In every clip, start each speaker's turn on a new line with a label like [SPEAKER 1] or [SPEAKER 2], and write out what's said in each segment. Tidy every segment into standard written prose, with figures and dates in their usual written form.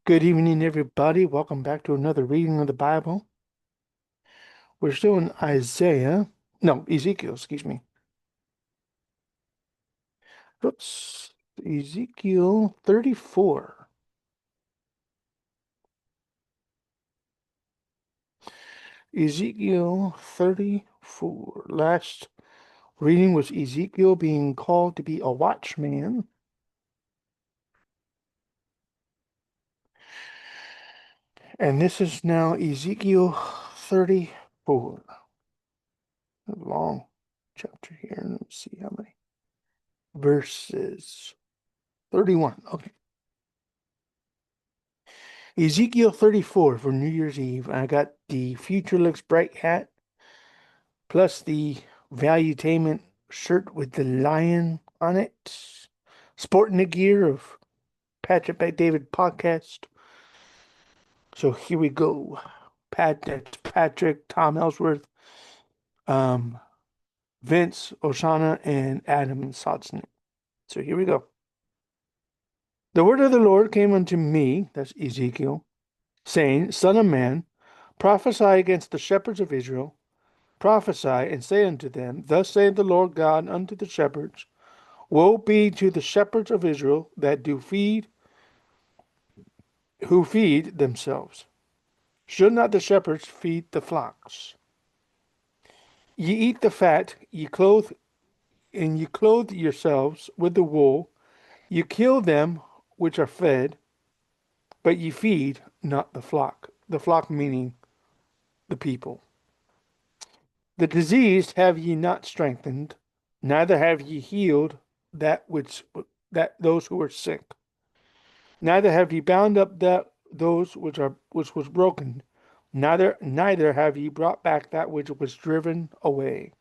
[SPEAKER 1] Good evening, everybody. Welcome back to another reading of the Bible. We're still in Ezekiel, excuse me. Oops, Ezekiel 34. Ezekiel 34. Last reading was Ezekiel being called to be a watchman. And this is now Ezekiel 34. A long chapter here. Let's see how many verses. 31. Okay. Ezekiel 34 for New Year's Eve. I got the Future Looks Bright hat plus the Valuetainment shirt with the lion on it. Sporting the gear of Patrick Bet David podcast. So here we go. That's Patrick, Tom Ellsworth, um, Vince, Oshana, and Adam Sotson. So here we go. The word of the Lord came unto me, that's Ezekiel, saying, Son of man, prophesy against the shepherds of Israel. Prophesy and say unto them, Thus saith the Lord God unto the shepherds, Woe be to the shepherds of Israel that who feed themselves. Should not the shepherds feed the flocks? Ye eat the fat, ye clothe yourselves with the wool, ye kill them which are fed, but ye feed not the flock meaning the people. The diseased have ye not strengthened, neither have ye healed that which that those who are sick. Neither have ye bound up those which was broken, neither have ye brought back that which was driven away.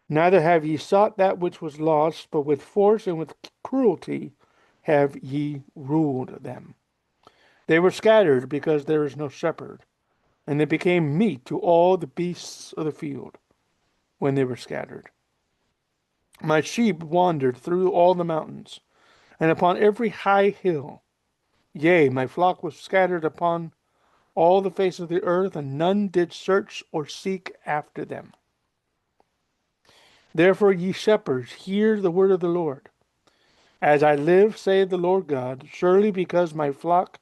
[SPEAKER 1] Neither have ye sought that which was lost, but with force and with cruelty have ye ruled them. They were scattered because there is no shepherd, and they became meat to all the beasts of the field when they were scattered. My sheep wandered through all the mountains, and upon every high hill. Yea, my flock was scattered upon all the face of the earth, and none did search or seek after them. Therefore, ye shepherds, hear the word of the Lord. As I live, saith the Lord God, surely because my flock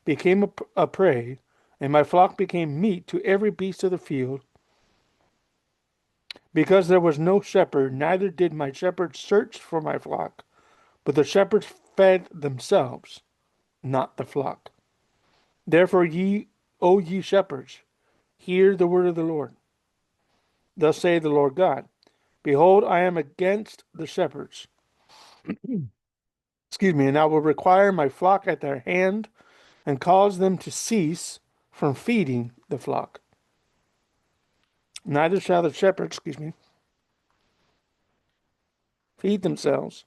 [SPEAKER 1] became a prey, and my flock became meat to every beast of the field, because there was no shepherd, neither did my shepherds search for my flock, but the shepherds fed themselves, not the flock. Therefore, O ye shepherds, hear the word of the Lord. Thus saith the Lord God, Behold, I am against the shepherds, and I will require my flock at their hand, and cause them to cease from feeding the flock. Neither shall the shepherds, feed themselves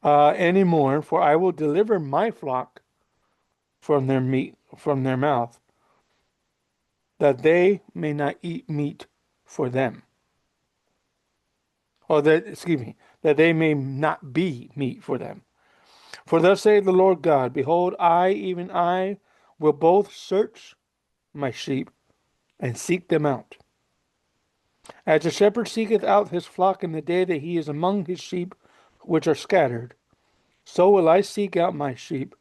[SPEAKER 1] any more, for I will deliver my flock from their mouth, that they may not eat meat for them. That they may not be meat for them. For thus saith the Lord God, Behold, I, even I, will both search my sheep and seek them out. As a shepherd seeketh out his flock in the day that he is among his sheep which are scattered, so will I seek out my sheep,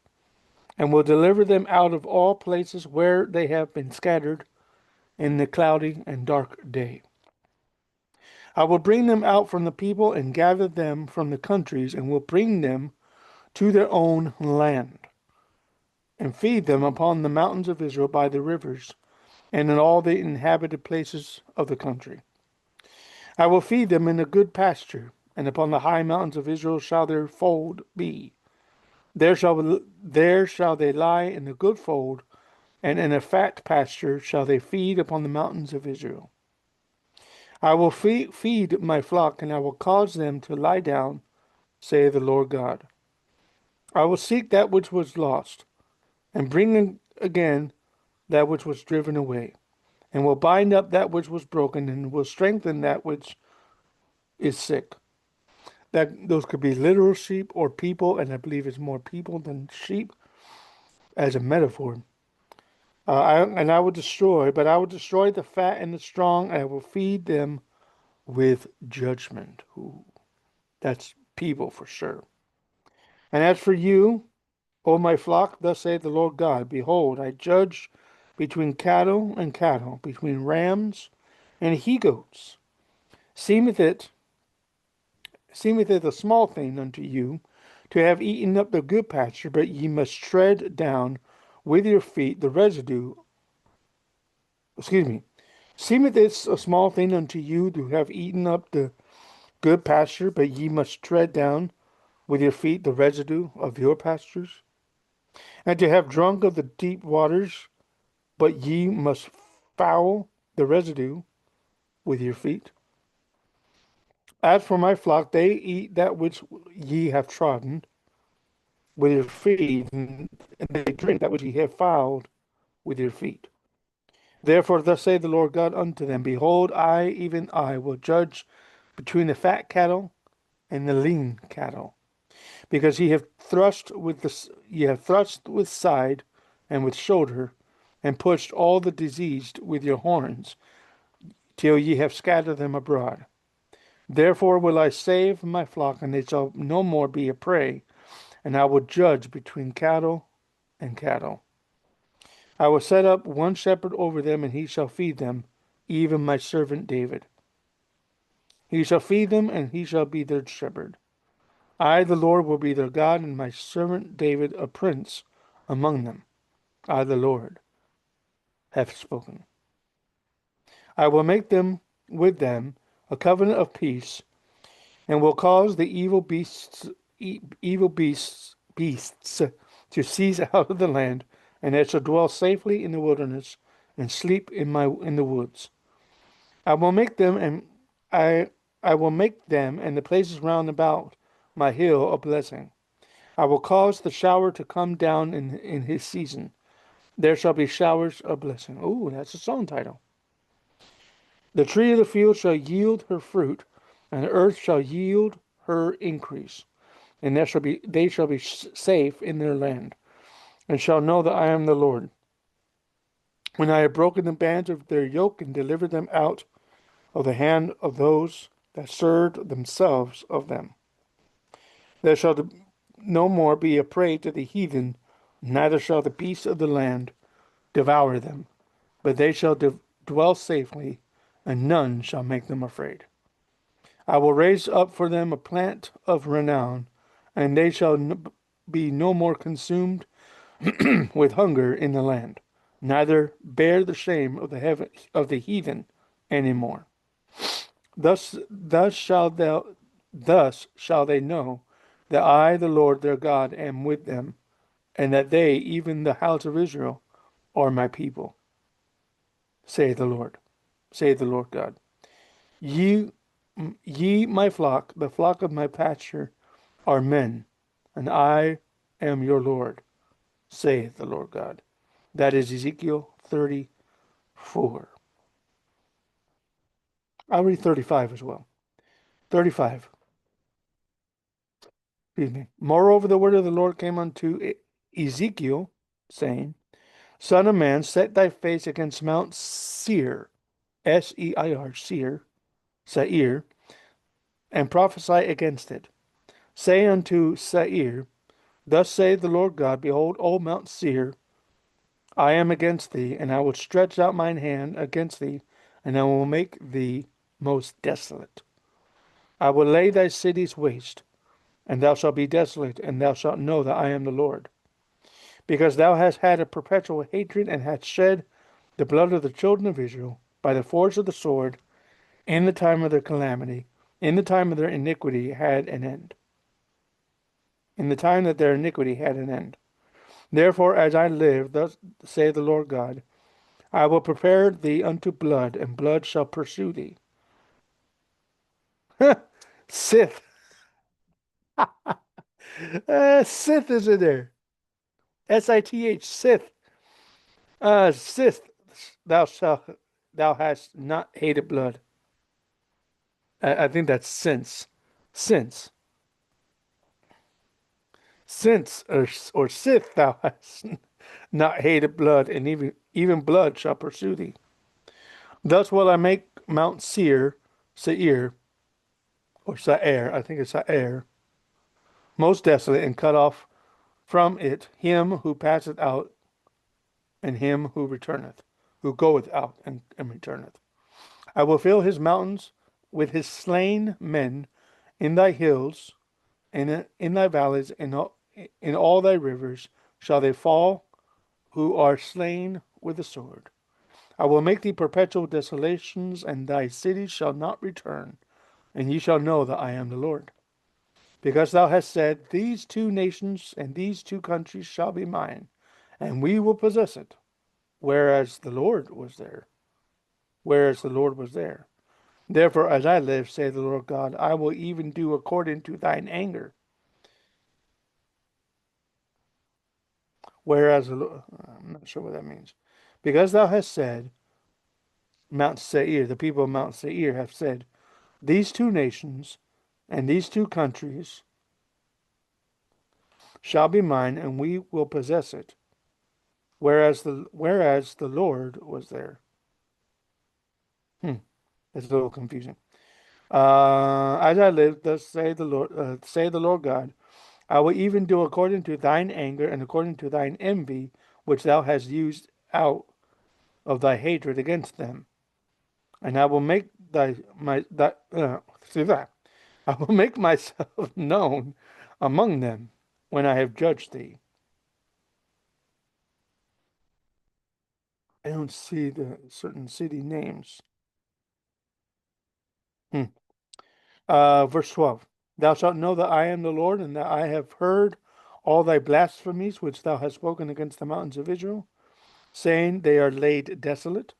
[SPEAKER 1] and will deliver them out of all places where they have been scattered in the cloudy and dark day. I will bring them out from the people and gather them from the countries, and will bring them to their own land, and feed them upon the mountains of Israel by the rivers, and in all the inhabited places of the country. I will feed them in a good pasture, and upon the high mountains of Israel shall their fold be. There shall they lie in a good fold, and in a fat pasture shall they feed upon the mountains of Israel. I will feed my flock, and I will cause them to lie down, saith the Lord God. I will seek that which was lost, and bring again that which was driven away, and will bind up that which was broken, and will strengthen that which is sick. That those could be literal sheep or people, and I believe it's more people than sheep. as a metaphor. I will destroy, but I will destroy the fat and the strong, and I will feed them with judgment. Ooh, that's people for sure. And as for you, O my flock, thus saith the Lord God, behold, I judge between cattle and cattle, between rams and he goats. Seemeth it, seemeth it a small thing unto you to have eaten up the good pasture, but ye must tread down with your feet the residue. Excuse me. Seemeth it a small thing unto you to have eaten up the good pasture, but ye must tread down with your feet the residue of your pastures? And to have drunk of the deep waters, but ye must foul the residue with your feet? As for my flock, they eat that which ye have trodden with your feet, and they drink that which ye have fouled with your feet. Therefore, thus saith the Lord God unto them, behold, I, even I, will judge between the fat cattle and the lean cattle, because ye have thrust with side and with shoulder, and pushed all the diseased with your horns, till ye have scattered them abroad. Therefore will I save my flock, and they shall no more be a prey, and I will judge between cattle and cattle. I will set up one shepherd over them, and he shall feed them, even my servant David. He shall feed them, and he shall be their shepherd. I, the Lord, will be their God, and my servant David a prince among them. I, the Lord, have spoken. I will make them with them a covenant of peace, and will cause the evil beasts to cease out of the land, and they shall dwell safely in the wilderness and sleep in the woods. I will make them and I I will make them and the places round about my hill a blessing. I will cause the shower to come down in his season. There shall be showers of blessing. Ooh, that's a song title. The tree of the field shall yield her fruit, and the earth shall yield her increase. And they shall be safe in their land, and shall know that I am the Lord. When I have broken the bands of their yoke and delivered them out of the hand of those that served themselves of them, there shall no more be a prey to the heathen, neither shall the beasts of the land devour them, but they shall dwell safely, and none shall make them afraid. I will raise up for them a plant of renown, and they shall be no more consumed with hunger in the land, neither bear the shame of the heathen any more. Thus, thus shall they know that I, the Lord their God, am with them, and that they, even the house of Israel, are my people. Say the Lord, say the Lord God. Ye, ye, my flock, the flock of my pasture, are men, and I am your Lord, saith the Lord God. That is Ezekiel 34. I'll read 35 as well. 35. Excuse me. Moreover, the word of the Lord came unto Ezekiel, saying, Son of man, set thy face against Mount Seir, Seir, Seir, and prophesy against it. Say unto Seir, Thus saith the Lord God, Behold, O Mount Seir, I am against thee, and I will stretch out mine hand against thee, and I will make thee most desolate. I will lay thy cities waste, and thou shalt be desolate, and thou shalt know that I am the Lord. Because thou hast had a perpetual hatred, and hast shed the blood of the children of Israel by the force of the sword, in the time of their calamity, in the time of their iniquity had an end. In the time that their iniquity had an end. Therefore, as I live, thus saith the Lord God, I will prepare thee unto blood, and blood shall pursue thee. Sith. Sith is in there. Sith, Sith. Sith, thou shalt, thou hast not hated blood. I think that's since. Since. Since, or Sith, thou hast. not hated blood, and even blood shall pursue thee. Thus will I make Mount Seir, or Sair, I think it's Sair, most desolate, and cut off from it him who passeth out, and him who returneth, who goeth out and returneth. I will fill his mountains with his slain men in thy hills, and in thy valleys, in all thy rivers shall they fall who are slain with the sword. I will make thee perpetual desolations, and thy cities shall not return, and ye shall know that I am the Lord. Because thou hast said, these two nations and these two countries shall be mine, and we will possess it, whereas the Lord was there. Whereas the Lord was there. Therefore, as I live, saith the Lord God, I will even do according to thine anger. Whereas I'm not sure what that means. Because thou hast said, Mount Seir, the people of Mount Seir have said, these two nations and these two countries shall be mine, and we will possess it. Whereas the Lord was there. It's a little confusing. As I live, thus say the Lord God, I will even do according to thine anger and according to thine envy, which thou hast used out of thy hatred against them. And I will make see that I will make myself known among them when I have judged thee. I don't see the certain city names. Hmm. Verse 12. Thou shalt know that I am the Lord, and that I have heard all thy blasphemies which thou hast spoken against the mountains of Israel, saying, they are laid desolate,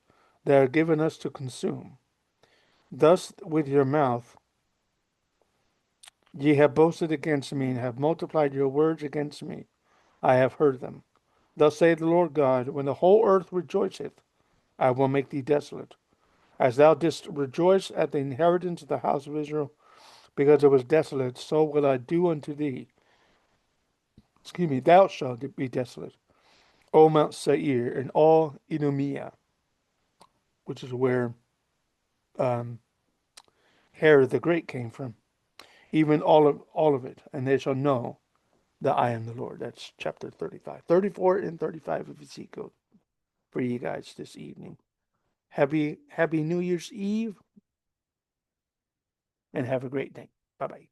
[SPEAKER 1] they are given us to consume. Thus with your mouth ye have boasted against me, and have multiplied your words against me. I have heard them. Thus saith the Lord God, when the whole earth rejoiceth, I will make thee desolate. As thou didst rejoice at the inheritance of the house of Israel, because it was desolate, so will I do unto thee. Excuse me, thou shalt be desolate, O Mount Seir, and all Edomia, which is where um, Herod the Great came from, even all of it, and they shall know that I am the Lord. That's chapter 35, 34, and 35 of Ezekiel for you guys this evening. Happy New Year's Eve, and have a great day. Bye bye.